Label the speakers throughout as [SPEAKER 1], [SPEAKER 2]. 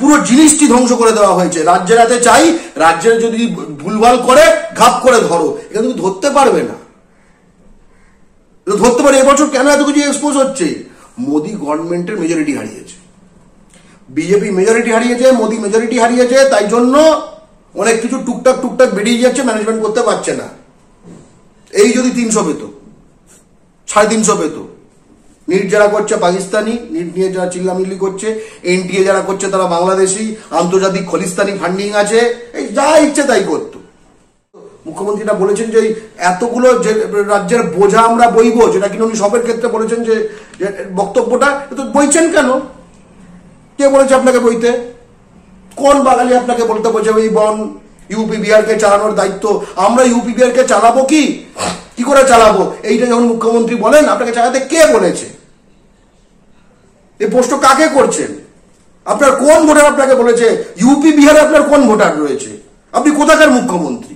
[SPEAKER 1] পুরো জিনিসটি ধ্বংস করে দেওয়া হয়েছে। রাজ্যের হাতে চাই, রাজ্যের যদি ভুলভাল করে ঘাপ করে ধরো, এটা তুমি ধরতে পারবে না। ধরতে পারে এবছর কেন এত কিছু এক্সপোজ হচ্ছে? মোদি গভর্নমেন্টের মেজরিটি হারিয়েছে, বিজেপি মেজরিটি হারিয়েছে, মোদি মেজরিটি হারিয়েছে, তাই জন্য অনেক কিছু টুকটাক টুকটাক বেরিয়ে যাচ্ছে, ম্যানেজমেন্ট করতে পারছে না। এই যদি 300 পেত, 350 পেত, নিট যারা করছে পাকিস্তানি, নিট নিয়ে যারা চিল্লামিল্লি করছে, এনটিএ যারা করছে তারা বাংলাদেশি, আন্তর্জাতিক খলিস্তানি ফান্ডিং আছে, এই যা ইচ্ছে তাই করতো। মুখ্যমন্ত্রীরা বলেছেন যে এতগুলো যে রাজ্যের বোঝা আমরা বইব, যেটা কিনা উনি সবের ক্ষেত্রে বলেছেন যে বক্তব্যটা তো বইছেন কেন? কে বলেছে আপনাকে বইতে? কোন বাঙালি আপনাকে বলতে বলছে এই বন ইউপি বিহারকে চালানোর দায়িত্ব আমরা ইউপি বিহারকে চালাবো? কি করে চালাবো? এইটা যখন মুখ্যমন্ত্রী বলেন, আপনাকে চালাতে কে বলেছে? এই প্রশ্ন কাকে করছেন? আপনার কোন ভোটার আপনাকে বলেছে ইউপি বিহারে আপনার কোন ভোটার রয়েছে? আপনি কোথাকার মুখ্যমন্ত্রী?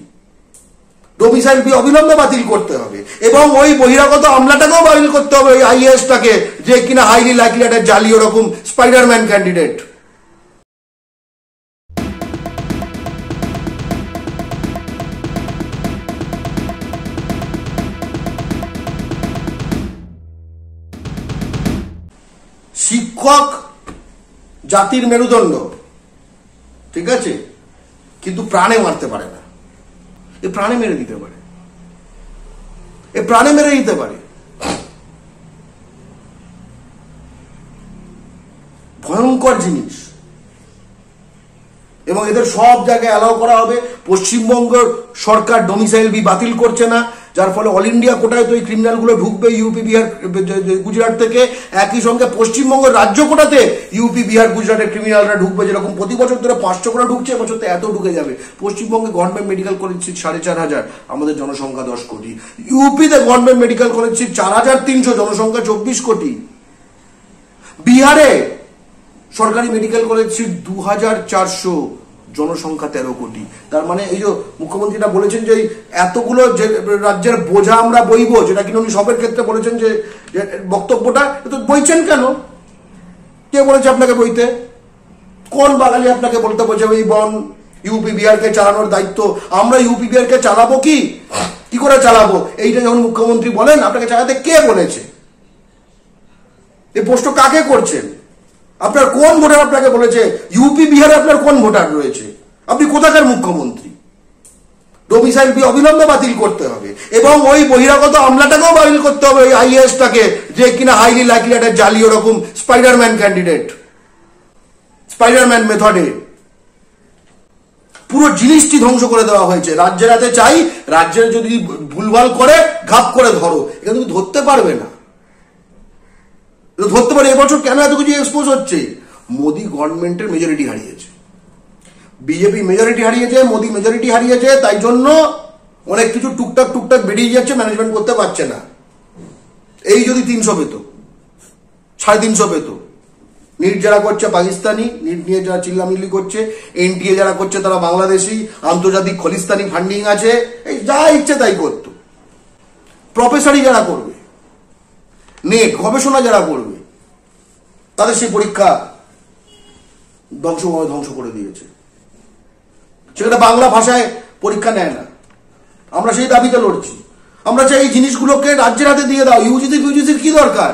[SPEAKER 1] ডোমিসাইল বি অবিলম্বে বাতিল করতে হবে এবং ওই বহিরাগত আমলাটাকেও বাতিল করতে হবে, ওই আইএএসটাকে, যে কিনা হাইলি লাইকলি একটা জালি ওরকম স্পাইডারম্যান ক্যান্ডিডেট। শিক্ষক জাতির মেরুদণ্ড, ঠিক আছে, কিন্তু প্রাণে মারতে পারে না। এ প্রাণে মেরে দিতে পারে, এ প্রাণে মেরে দিতে পারে। ভয়ঙ্কর জিনিস। এবং এদের সব জায়গায় অ্যালাউ করা হবে। পশ্চিমবঙ্গ সরকার ডোমিসাইল বি বাতিল করছে না, যার ফলে অল ইন্ডিয়া কোটায় তো এই ক্রিমিনালগুলো ঢুকবে ইউপি বিহার গুজরাট থেকে। একই সঙ্গে পশ্চিমবঙ্গের রাজ্য কোটাতে ইউপি বিহার গুজরাটের ক্রিমিনালরা ঢুকবে, যেরকম প্রতি বছর ধরে 500 করে ঢুকছে, এবছর তো এত ঢুকে যাবে। পশ্চিমবঙ্গে গভর্নমেন্ট মেডিকেল কলেজ সিট 4,500, আমাদের জনসংখ্যা 10 কোটি। ইউপিতে গভর্নমেন্ট মেডিকেল কলেজ সিট 4,300, জনসংখ্যা 24 কোটি। বিহারে সরকারি মেডিকেল কলেজ সিট 2,400, জনসংখ্যা 13 কোটি। তার মানে এই যে মুখ্যমন্ত্রীরা বলেছেন যে এতগুলো যে রাজ্যের বোঝা আমরা বইব, যেটা কিনা উনি সবের ক্ষেত্রে বলেছেন যে বক্তব্যটা তো বইছেন কেন? কে বলেছে আপনাকে বইতে? কোন বাঙালি আপনাকে বলতে বলছে এই বন ইউপি বিহারকে চালানোর দায়িত্ব আমরা ইউপি বিহারকে চালাবো? কি করে চালাবো? এইটা যখন মুখ্যমন্ত্রী বলেন, আপনাকে চালাতে কে বলেছে? এই প্রশ্ন কাকে করছেন? আপনার কোন ভোটার আপনাকে বলেছে ইউপি বিহারে আপনার কোন ভোটার রয়েছে? আপনি কোথাকার মুখ্যমন্ত্রী? ডোমিসাইল বি অবিলম্বে বাতিল করতে হবে এবং ওই বহিরাগত আমলাটাকেও বাতিল করতে হবে, ওই আইএএসটাকে, যে কিনা হাইলি লাইকলি একটা জালি ওরকম স্পাইডারম্যান ক্যান্ডিডেট, স্পাইডারম্যান মেথডে। পুরো জিনিসটি ধ্বংস করে দেওয়া হয়েছে। রাজ্যের হাতে চাই, রাজ্যের যদি ভুলভাল করে ঘাপ করে ধরো, এটা তুমি ধরতে পারবে না। ধরতে পারে এবছর কেন এত কিছু এক্সপোজ হচ্ছে? মোদি গভর্নমেন্টের মেজরিটি হারিয়েছে, বিজেপি মেজরিটি হারিয়েছে, মোদি মেজরিটি হারিয়েছে, তাই জন্য অনেক কিছু টুকটাক টুকটাক বেরিয়ে যাচ্ছে, ম্যানেজমেন্ট করতে পারছে না। এই যদি 300 পেত, 350 পেত, নিট যারা করছে পাকিস্তানি, নিট নিয়ে যারা চিল্লামিল্লি করছে, এনটিএ যারা করছে তারা বাংলাদেশি, আন্তর্জাতিক খলিস্তানি ফান্ডিং আছে, এই যা ইচ্ছে তাই করতো। প্রফেসরি যারা করবে, নেট গবেষণা যারা করবে, তাদের সেই পরীক্ষা ধ্বংস করে দিয়েছে। সেখানে বাংলা ভাষায় পরীক্ষা নেয় না। আমরা সেই দাবিতে লড়ছি। আমরা চাই এই জিনিসগুলোকে রাজ্যের হাতে দিয়ে দাও। ইউজিসির কি দরকার?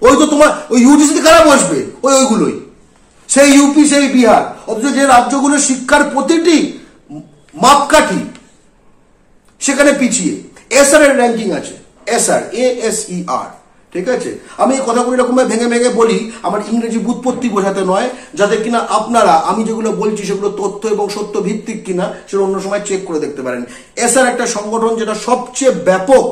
[SPEAKER 1] ওই তো তোমার ওই ইউজিসিতে কারা বসবে? ওইগুলোই, সেই ইউপি সেই বিহার। অথচ যে রাজ্যগুলো শিক্ষার প্রতিটি মাপকাঠি সেখানে পিছিয়ে। এসআর এর র্যাঙ্কিং আছে, এসআর, ASER, ঠিক আছে। আমি এই কথাগুলো এরকম ভেঙে ভেঙে বলি, আমার ইংরেজি বুৎপত্তি বোঝাতে নয়, যাতে কিনা আপনারা আমি যেগুলো বলছি সেগুলো তথ্য এবং সত্য ভিত্তিক কিনা সেটা অন্য সময় চেক করে দেখতে পারেন। এসআর একটা সংগঠন যেটা সবচেয়ে ব্যাপক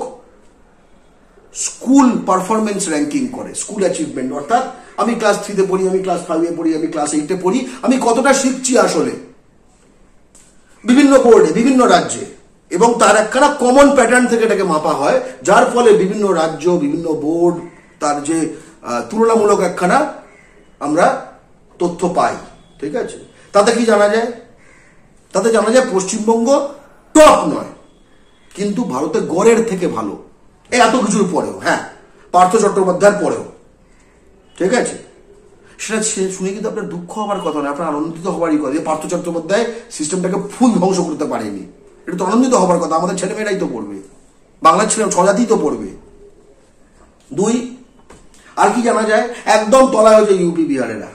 [SPEAKER 1] স্কুল পারফরমেন্স র্যাঙ্কিং করে, স্কুল অ্যাচিভমেন্ট, অর্থাৎ আমি ক্লাস 3-তে পড়ি, আমি ক্লাস 5-এ পড়ি, আমি ক্লাস 8-এ পড়ি, আমি কতটা শিখছি আসলে বিভিন্ন বোর্ডে, বিভিন্ন রাজ্যে, এবং তার একখানা কমন প্যাটার্ন থেকে এটাকে মাপা হয়, যার ফলে বিভিন্ন রাজ্য, বিভিন্ন বোর্ড, তার যে তুলনামূলক একখানা আমরা তথ্য পাই, ঠিক আছে। তাতে কি জানা যায়? তাতে জানা যায় পশ্চিমবঙ্গ টপ নয়, কিন্তু ভারতের গড়ের থেকে ভালো, এত কিছুর পরেও, হ্যাঁ, পার্থ চট্টোপাধ্যায়ের পরেও, ঠিক আছে। সেটা শুনে কিন্তু আপনার দুঃখ হওয়ার কথা নয়, আপনার আনন্দিত হওয়ারই কথা। পার্থ চট্টোপাধ্যায় সিস্টেমটাকে ফুল ধ্বংস করতে পারেনি, এটা তো আনন্দিত হবার কথা। আমাদের ছেলেমেয়েরাই তো পড়বে, বাংলার ছেলে স্বজাতি তো পড়বে। 2, আর কি জানা যায়, একদম তলায় হয়েছে ইউপি বিহারেরা।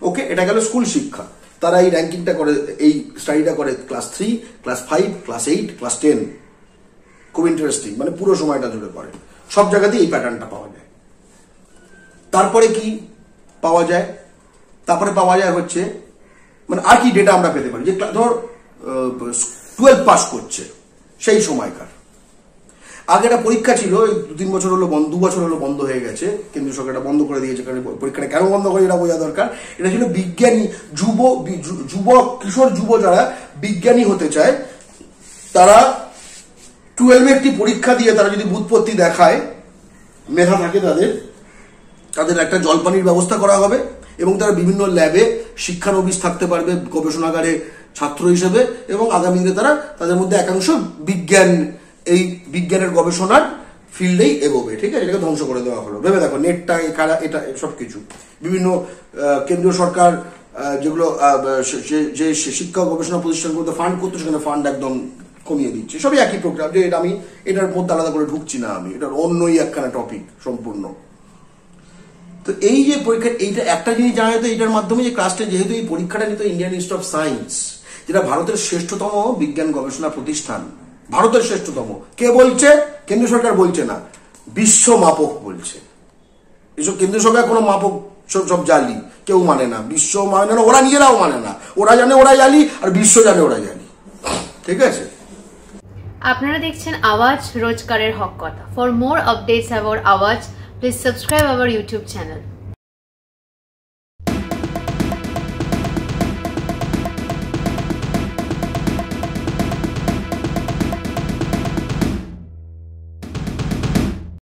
[SPEAKER 1] ওকে, এটা গেল স্কুল শিক্ষা। তারা এই র্যাঙ্কিংটা করে, এই স্টাডিটা করে ক্লাস 3, ক্লাস 5, ক্লাস 8, ক্লাস 10। খুব ইন্টারেস্টিং, মানে পুরো সময়টা জুড়ে করে। সব জায়গাতেই এই প্যাটার্নটা পাওয়া যায়। তারপরে কি পাওয়া যায়? তারপরে পাওয়া যায় হচ্ছে, মানে আর কি ডেটা আমরা পেতে পারি, যে ধর 12 পাস করছে সেই সময়কার। আগে একটা পরীক্ষা ছিল, 2-3 বছর হলো 2 বছর হলো বন্ধ হয়ে গেছে, কেন্দ্রীয় সরকার এটা বন্ধ করে দিয়েছে। কারণ পরীক্ষাটা কেন বন্ধ করে এটা বোঝা দরকার। এটা ছিল বিজ্ঞানী যুবক, কিশোর যুব যারা বিজ্ঞানী হতে চায়, তারা 12 একটি পরীক্ষা দিয়ে তারা যদি বুৎপত্তি দেখায়, মেধা থাকে তাদের একটা জলপানির ব্যবস্থা করা হবে এবং তারা বিভিন্ন ল্যাবে শিক্ষানবিশ থাকতে পারবে গবেষণাগারে ছাত্র হিসেবে, এবং আগামী দিনে তারা তাদের মধ্যে একাংশ এই বিজ্ঞানের গবেষণার ফিল্ডেই এগোবে। ঠিক আছে, এটাকে ধ্বংস করে দেওয়া হলো। ভেবে দেখো, নেটটা, এটা সবকিছু বিভিন্ন কেন্দ্রীয় সরকার যেগুলো যে শিক্ষা গবেষণা প্রতিষ্ঠানগুলোতে ফান্ড করতো, সেখানে ফান্ড একদম কমিয়ে দিচ্ছে। সবই একই প্রোগ্রাম, যে আমি এটার মধ্যে আলাদা করে ঢুকছি না, আমি এটার অন্যই একখানা টপিক সম্পূর্ণ। তো এই যে পরীক্ষা, এইটা একটা জিনিস জানা যেত এটার মাধ্যমে, যে ক্লাসটা যেহেতু এই পরীক্ষাটা নিত ইন্ডিয়ান ইনস্টিটিউট অফ সায়েন্স, যেটা ভারতের শ্রেষ্ঠতম বিজ্ঞান গবেষণা প্রতিষ্ঠান, ভারতের শ্রেষ্ঠতম। কে বলছে? কেন্দ্র সরকার বলছে না, বিশ্ব মাপক বলছে। এসব কেন্দ্র সরকার কোনো মাপক সব জালি, কেউ মানে না, বিশ্ব মানে না, ওরা নিজেরাও মানে না। ওরা জানে ওরা জালি, আর বিশ্ব জানে ওরা জালি। ঠিক আছে।
[SPEAKER 2] আপনারা দেখছেন আওয়াজ, রোজকারের হক কথা। ফর মোর আপডেটস অ্যাবাউট আওয়াজ, please subscribe our YouTube channel.